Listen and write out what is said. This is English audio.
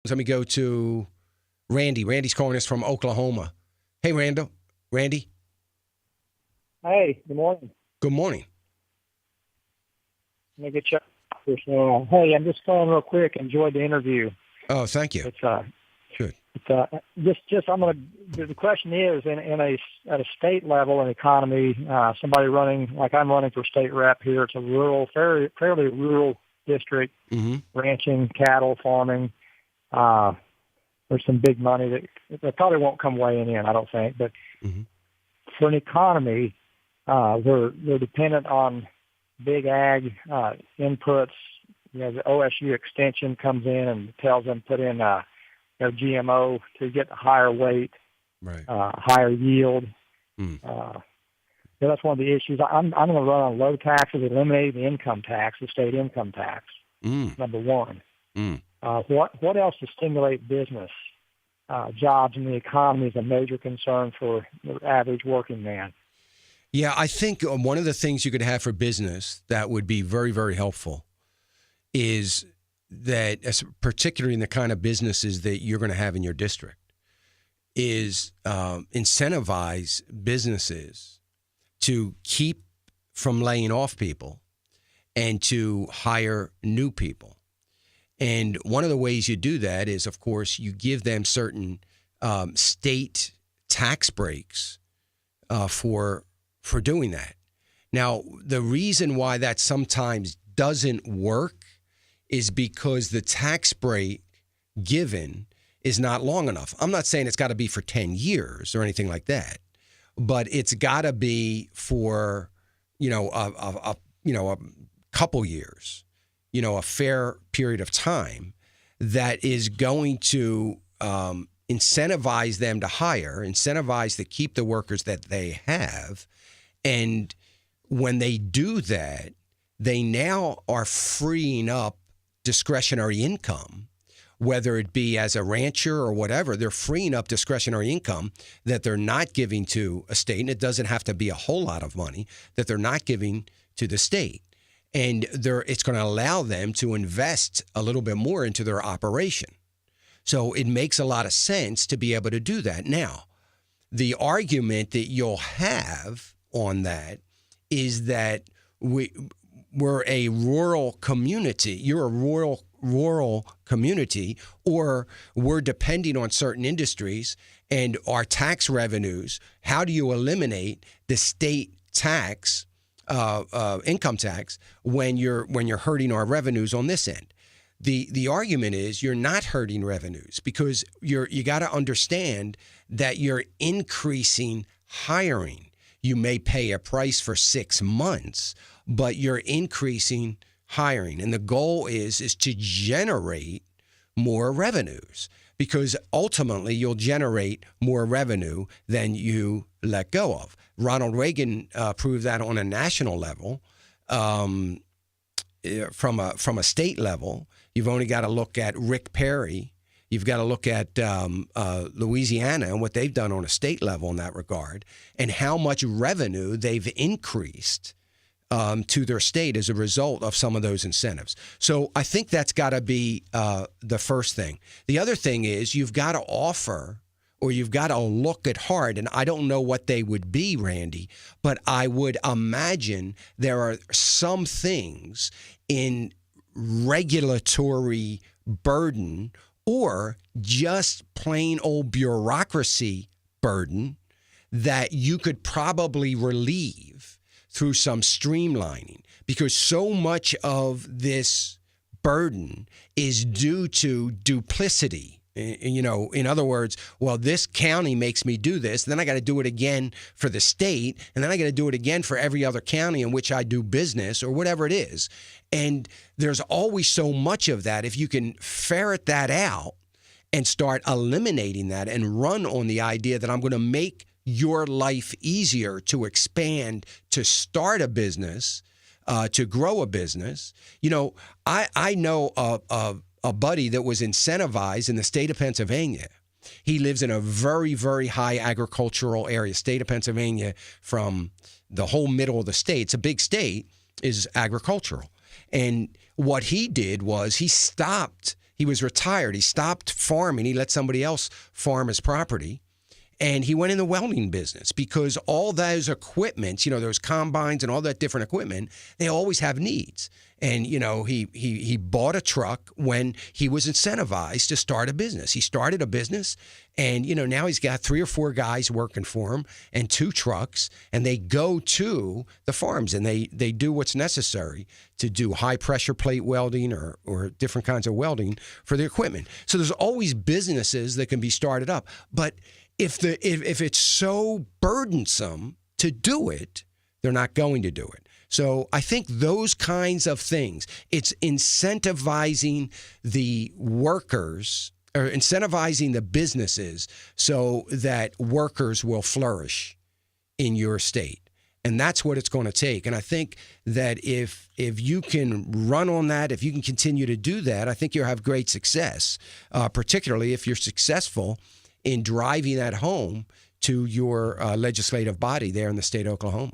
Let me go to Randy. Randy's calling us from Oklahoma. Hey, Randy. Hey, good morning. Good morning. Let me get you first. Hey, I'm just calling real quick. Enjoyed the interview. Oh, thank you. It's Good. just I'm gonna. The question is, at a state level, an economy, somebody running like I'm running for state rep here. It's a fairly rural district, ranching, cattle, farming. There's some big money that probably won't come weighing in, I don't think. But for an economy, they're dependent on big ag inputs. The OSU extension comes in and tells them put in GMO to get a higher weight, right, higher yield. That's one of the issues. I'm going to run on low taxes, eliminate the income tax, the state income tax. Number one. What else to stimulate business? Jobs in the economy is a major concern for the average working man. Yeah, I think one of the things you could have for business that would be very, very helpful is that, particularly in the kind of businesses that you're going to have in your district, is incentivize businesses to keep from laying off people and to hire new people. And one of the ways you do that is, of course, you give them certain state tax breaks for doing that. Now, the reason why that sometimes doesn't work is because the tax break given is not long enough. I'm not saying it's got to be for 10 years or anything like that, but it's got to be for, a couple years. A fair period of time that is going to incentivize them to hire, incentivize to keep the workers that they have. And when they do that, they now are freeing up discretionary income, whether it be as a rancher or whatever. They're freeing up discretionary income that they're not giving to a state, and it doesn't have to be a whole lot of money that they're not giving to the state. And it's going to allow them to invest a little bit more into their operation. So it makes a lot of sense to be able to do that. Now, the argument that you'll have on that is that we're a rural community. You're a rural community, or we're depending on certain industries and our tax revenues. How do you eliminate the state tax? Income tax when you're hurting our revenues on this end. The argument is you're not hurting revenues because you got to understand that you're increasing hiring. You may pay a price for 6 months, but you're increasing hiring, and the goal is to generate more revenues, because ultimately you'll generate more revenue than you let go of. Ronald Reagan proved that on a national level. From a state level, you've only got to look at Rick Perry. You've got to look at Louisiana and what they've done on a state level in that regard, and how much revenue they've increased to their state as a result of some of those incentives. So I think that's got to be the first thing. The other thing is you've got to offer, or you've got to look at hard, and I don't know what they would be, Randy, but I would imagine there are some things in regulatory burden or just plain old bureaucracy burden that you could probably relieve through some streamlining, because so much of this burden is due to duplicity. In other words, well, this county makes me do this, then I got to do it again for the state, and then I got to do it again for every other county in which I do business, or whatever it is. And there's always so much of that. If you can ferret that out and start eliminating that and run on the idea that I'm going to make your life easier to expand, to start a business, to grow a business. I know a buddy that was incentivized in the state of Pennsylvania. He lives in a very, very high agricultural area. State of Pennsylvania, from the whole middle of the state, it's a big state, is agricultural. And what he did was he stopped He was retired. He stopped farming. He let somebody else farm his property. And he went in the welding business because all those equipment, those combines and all that different equipment, they always have needs. And, he bought a truck when he was incentivized to start a business. He started a business and, now he's got 3 or 4 guys working for him and 2 trucks. And they go to the farms and they do what's necessary to do high pressure plate welding or different kinds of welding for the equipment. So there's always businesses that can be started up. But if it's so burdensome to do it, they're not going to do it. So I think those kinds of things, it's incentivizing the workers or incentivizing the businesses so that workers will flourish in your state. And that's what it's going to take. And I think that if you can run on that, if you can continue to do that, I think you'll have great success, particularly if you're successful in driving that home to your legislative body there in the state of Oklahoma.